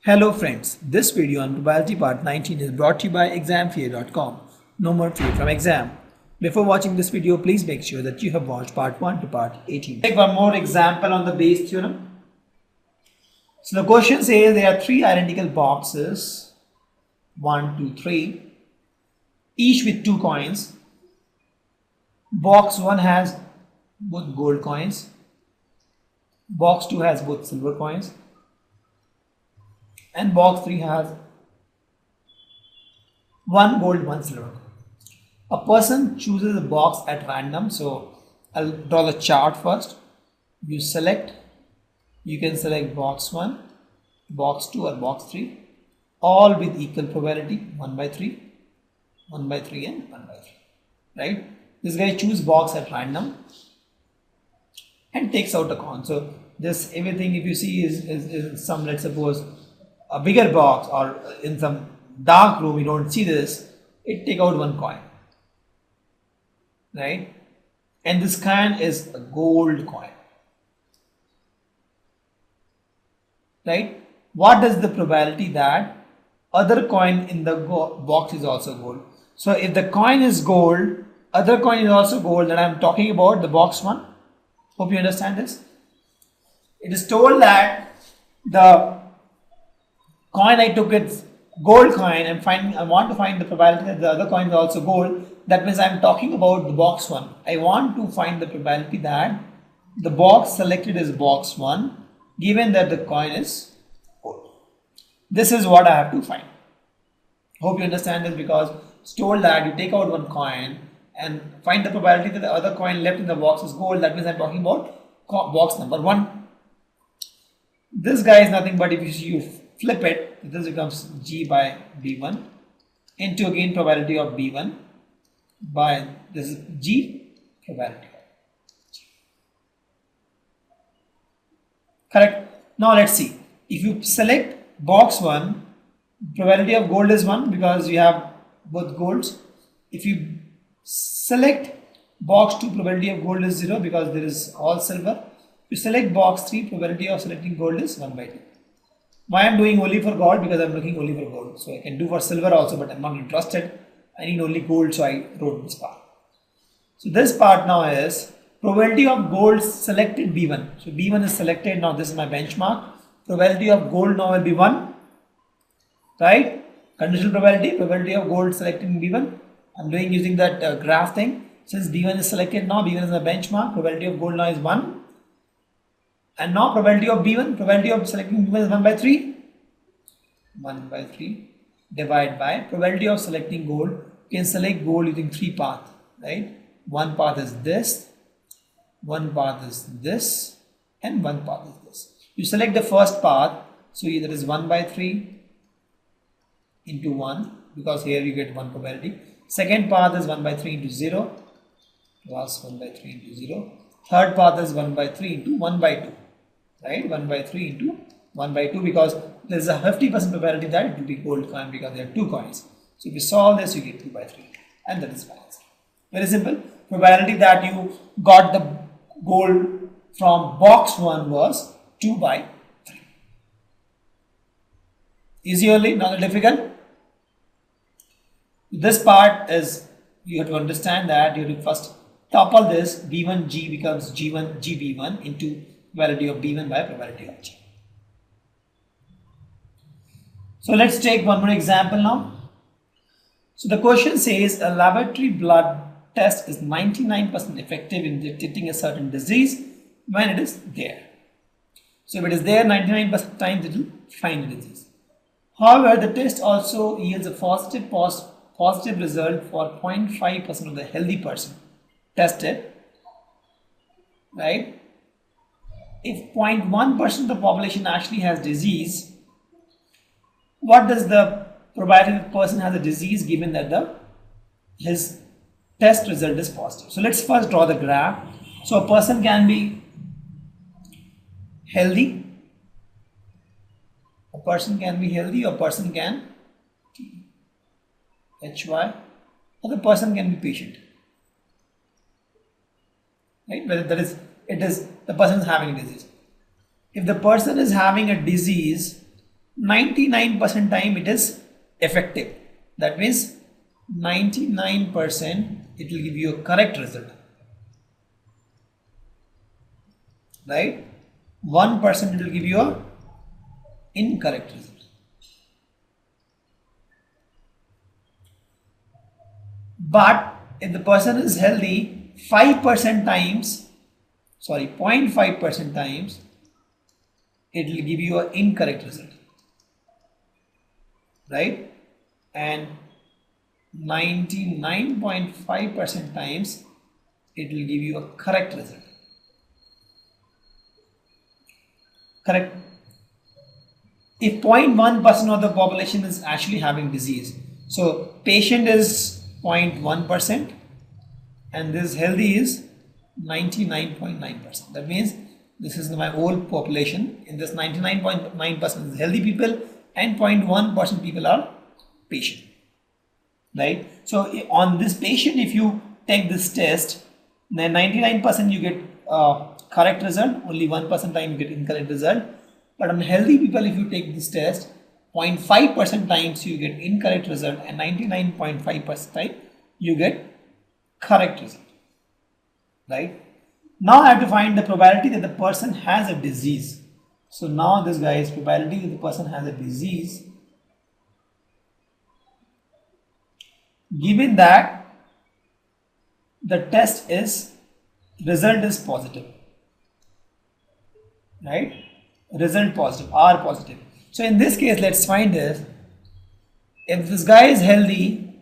Hello friends, this video on probability part 19 is brought to you by examfear.com. No more fear from exam. Before watching this video, please make sure that you have watched part 1 to part 18. Take one more example on the base theorem. So the question says there are three identical boxes, 1, 2, 3, each with two coins. Box 1 has both gold coins. Box 2 has both silver coins. And box 3 has one gold, one silver. A person chooses a box at random. So I'll draw the chart first. You can select box 1, box 2 or box 3, all with equal probability, 1 by 3, 1 by 3 and 1 by 3. Right? This guy chooses box at random and takes out a coin. So this everything if you see is some, let's suppose, a bigger box or in some dark room you don't see this, it take out one coin, right? And this coin is a gold coin, right? What is the probability that other coin in the box is also gold? So if the coin is gold, other coin is also gold, then I am talking about the box 1. Hope you understand this. It is told that the coin I took, it's gold coin, I want to find the probability that the other coin is also gold. That means I am talking about the box 1. I want to find the probability that the box selected is box 1 given that the coin is gold. This is what I have to find. Hope you understand this, because it's told that you take out one coin and find the probability that the other coin left in the box is gold. That means I am talking about box number 1. This guy is nothing but, if you flip it, this becomes G by B1 into again probability of B1 by this is G probability. Correct? Now let's see. If you select box 1, probability of gold is 1 because you have both golds. If you select box 2, probability of gold is 0 because there is all silver. If you select box 3, probability of selecting gold is 1 by 2. Why I am doing only for gold? Because I am looking only for gold. So I can do for silver also, but I am not interested. I need only gold, so I wrote this part. So this part now is probability of gold selected B1. So B1 is selected. Now this is my benchmark. Probability of gold now will be 1. Right? Conditional probability of gold selecting B1. I am doing using that graph thing. Since B1 is selected now, B1 is my benchmark. Probability of gold now is 1. And now probability of B1, probability of selecting B1 is 1 by 3. 1 by 3 divided by probability of selecting gold. You can select gold using 3 paths, right? One path is this, one path is this, and one path is this. You select the first path, so either is 1 by 3 into 1, because here you get 1 probability. Second path is 1 by 3 into 0, plus 1 by 3 into 0. Third path is 1 by 3 into 1 by 2. Right, 1 by 3 into 1 by 2, because there is a 50% probability that it will be gold coin because there are 2 coins. So if you solve this, you get 2 by 3, and that is my answer. Very simple. Probability that you got the gold from box 1 was 2 by 3. Easy only, not difficult. This part is, you have to understand that you have to first topple this. B1G becomes G1 GB1 into probability of B1 by probability of G. So let's take one more example now. So the question says a laboratory blood test is 99% effective in detecting a certain disease when it is there. So if it is there 99% times, it will find the disease. However, the test also yields a positive result for 0.5% of the healthy person tested, right? If 0.1% of the population actually has disease, what does the probability that the person has a disease given that his test result is positive? So let's first draw the graph. So a person can be healthy, a person can HY, or the person can be patient. Right? Whether the person is having a disease. If the person is having a disease, 99% time it is effective. That means 99% it will give you a correct result, right? 1% it will give you a incorrect result. But if the person is healthy, 5% times, sorry, 0.5% times, it will give you an incorrect result, right? And 99.5% times, it will give you a correct result. Correct? If 0.1% of the population is actually having disease, so patient is 0.1% and this healthy is 99.9%. That means this is my whole population. In this 99.9% is healthy people and 0.1% people are patient, right? So on this patient, if you take this test, then 99% you get correct result, only 1% time you get incorrect result. But on healthy people, if you take this test, 0.5% times you get incorrect result and 99.5% time you get correct result, right? Now I have to find the probability that the person has a disease. So now this guy is probability that the person has a disease, given that the test is, result is positive, right? Result positive, R positive. So in this case, let's find this. If this guy is healthy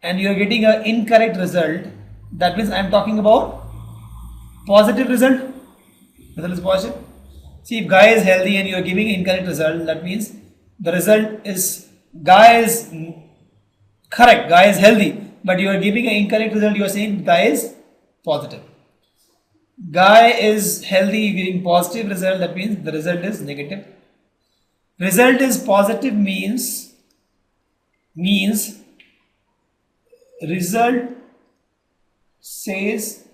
and you are getting an incorrect result, that means I am talking about positive result. Result is positive. See, if guy is healthy and you are giving incorrect result, that means the result is guy is correct, guy is healthy, but you are giving an incorrect result, you are saying guy is positive. Guy is healthy, you are getting positive result, that means the result is negative. Result is positive means result says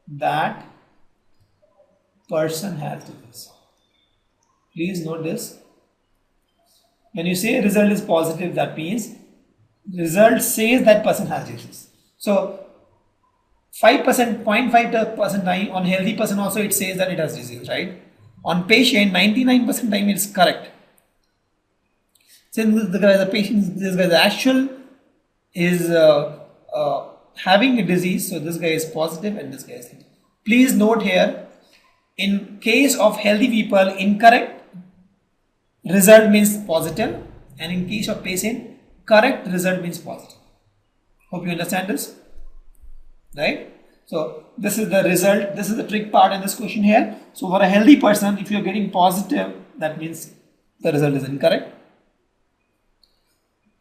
that person has disease. Please note this. When you say result is positive, that means result says that person has disease. So 5%, 0.5% time on healthy person also it says that it has disease, right? On patient, 99% time it's correct. Since the guy, the patient, this guy, the actual is having a disease, so this guy is positive and this guy is negative. Please note here, in case of healthy people, incorrect result means positive, and in case of patient, correct result means positive. Hope you understand this, right? So this is the result, this is the trick part in this question here. So for a healthy person, if you are getting positive, that means the result is incorrect.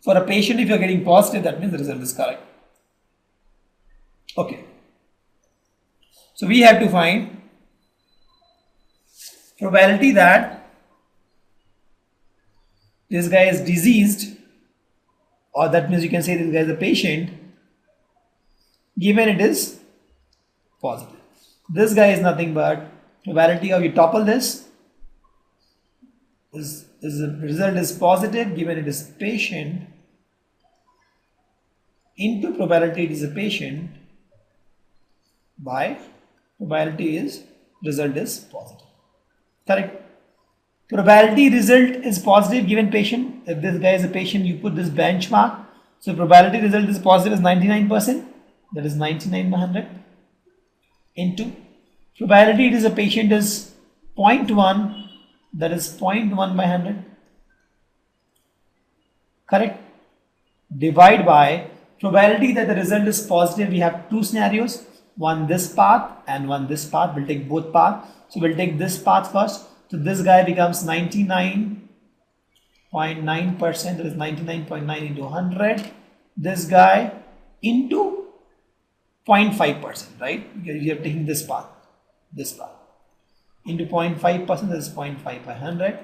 For a patient, if you are getting positive, that means the result is correct. Okay. So we have to find probability that this guy is diseased, or that means you can say this guy is a patient, given it is positive. This guy is nothing but probability of you topple this is the result is positive given it is patient into probability it is a patient by probability is result is positive. Correct? Probability result is positive given patient. If this guy is a patient, you put this benchmark. So probability result is positive is 99%. That is 99 by 100 into probability it is a patient is 0.1. That is 0.1 by 100. Correct? Divide by probability that the result is positive. We have two scenarios. One this path and one this path. We'll take both paths. So we'll take this path first. So this guy becomes 99.9%. That is 99.9 into 100. This guy into 0.5%, right? Because you are taking this path. Into 0.5%, that is 0.5 by 100.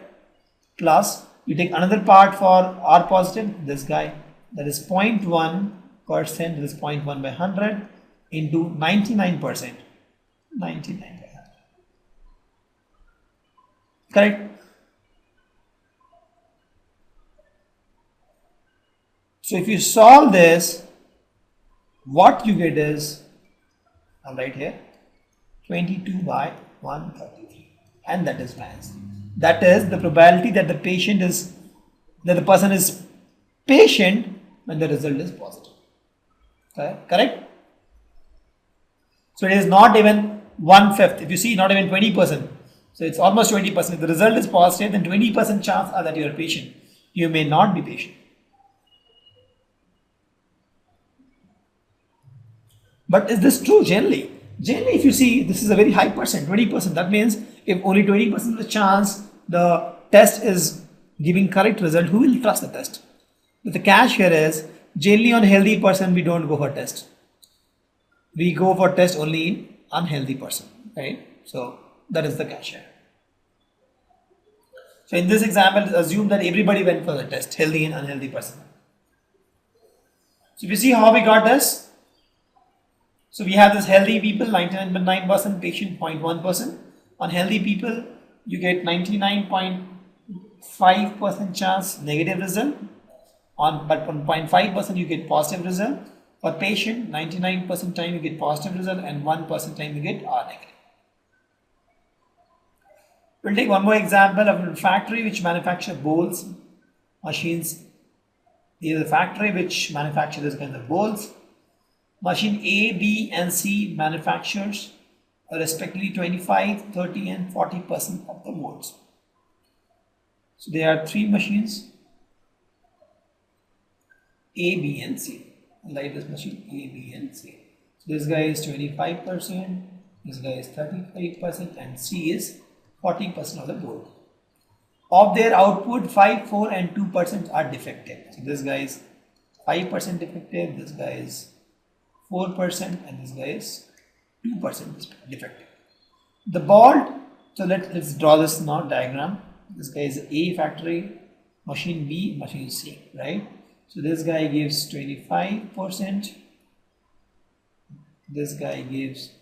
Plus, you take another part for R positive, this guy, that is 0.1%, that is 0.1 by 100 into 99%. 99 by 100. Correct? So if you solve this, what you get is, I'll write here, 22 by 133, and that is my answer. That is the probability that the person is patient when the result is positive. Okay, correct? So it is not even 1/5. If you see, not even 20%. So it's almost 20%. If the result is positive, then 20% chance are that you are patient. You may not be patient. But is this true generally? Generally, if you see, this is a very high percent, 20%. That means if only 20% of the chance the test is giving correct result, who will trust the test? But the catch here is, generally on healthy person, we don't go for test. We go for test only in unhealthy person, right? So that is the catch here. So in this example, assume that everybody went for the test, healthy and unhealthy person. So if you see how we got this, so we have this healthy people 99.9%, patient 0.1%. On healthy people, you get 99.5% chance negative result. But on 0.5% you get positive result. For patient, 99% time you get positive result and 1% time you get R negative. We'll take one more example of a factory which manufactures bolts, machines. This is a factory which manufactures this kind of bolts. Machine A, B and C manufactures respectively 25, 30 and 40% of the bolts. So there are three machines, A, B and C. Like this machine A, B and C. So this guy is 25%, this guy is 35% and C is 40% of the bolt. Of their output, 5, 4 and 2% are defective. So this guy is 5% defective, this guy is 4% and this guy is 2% defective. The bolt, so let's draw this now diagram. This guy is A factory, machine B, machine C, right? So this guy gives 25%, this guy gives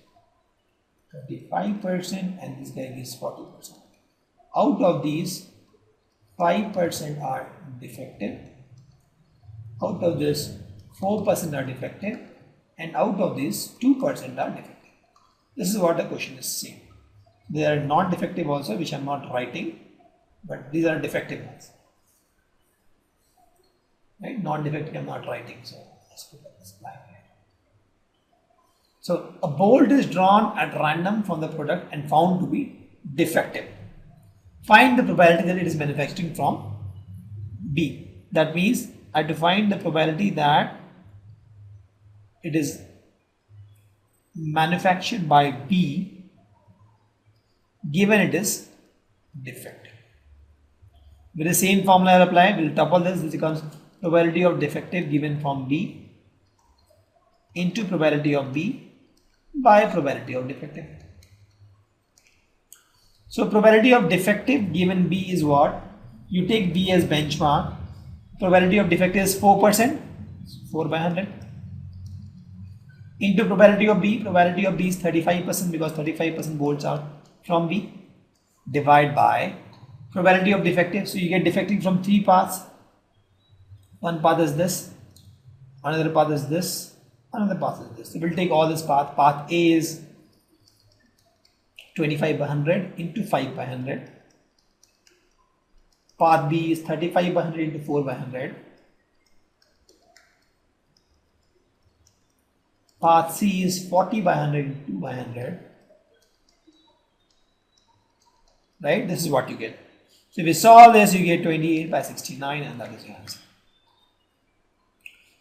35% and this guy gives 40%. Out of these, 5% are defective, out of this 4% are defective, and out of these 2% are defective. This is what the question is saying. There are non-defective also, which I am not writing, but these are defective ones. Right? Non-defective I am not writing, so let's put this blank here. So a bolt is drawn at random from the product and found to be defective. Find the probability that it is manufacturing from B. That means I have to find the probability that it is manufactured by B given it is defective. With the same formula I will apply, we will double this becomes probability of defective given from B into probability of B by probability of defective. So probability of defective given B is what? You take B as benchmark. Probability of defective is 4%, 4 by 100. Into probability of B is 35% because 35% bolts are from B. Divide by probability of defective. So you get defective from three paths. One path is this, another path is this, another path is this. So we'll take all this path. Path A is 25 by 100 into 5 by 100. Path B is 35 by 100 into 4 by 100. Path C is 40 by 100 into 2 by 100. Right? This is what you get. So if you solve this, you get 28 by 69 and that is your answer.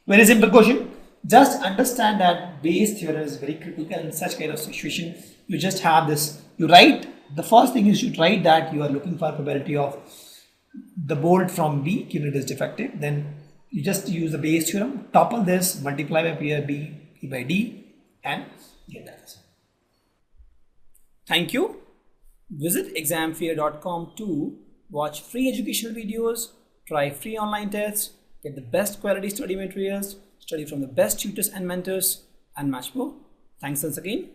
Very simple question. Just understand that Bayes theorem is very critical in such kind of situation. You just have this. You write, the first thing is you write that you are looking for probability of the bolt from B given it is defective. Then you just use the Bayes theorem, topple this, multiply by P by D and get that answer. Thank you. Visit examfear.com to watch free educational videos, try free online tests, get the best quality study materials, study from the best tutors and mentors, and much more. Thanks once again.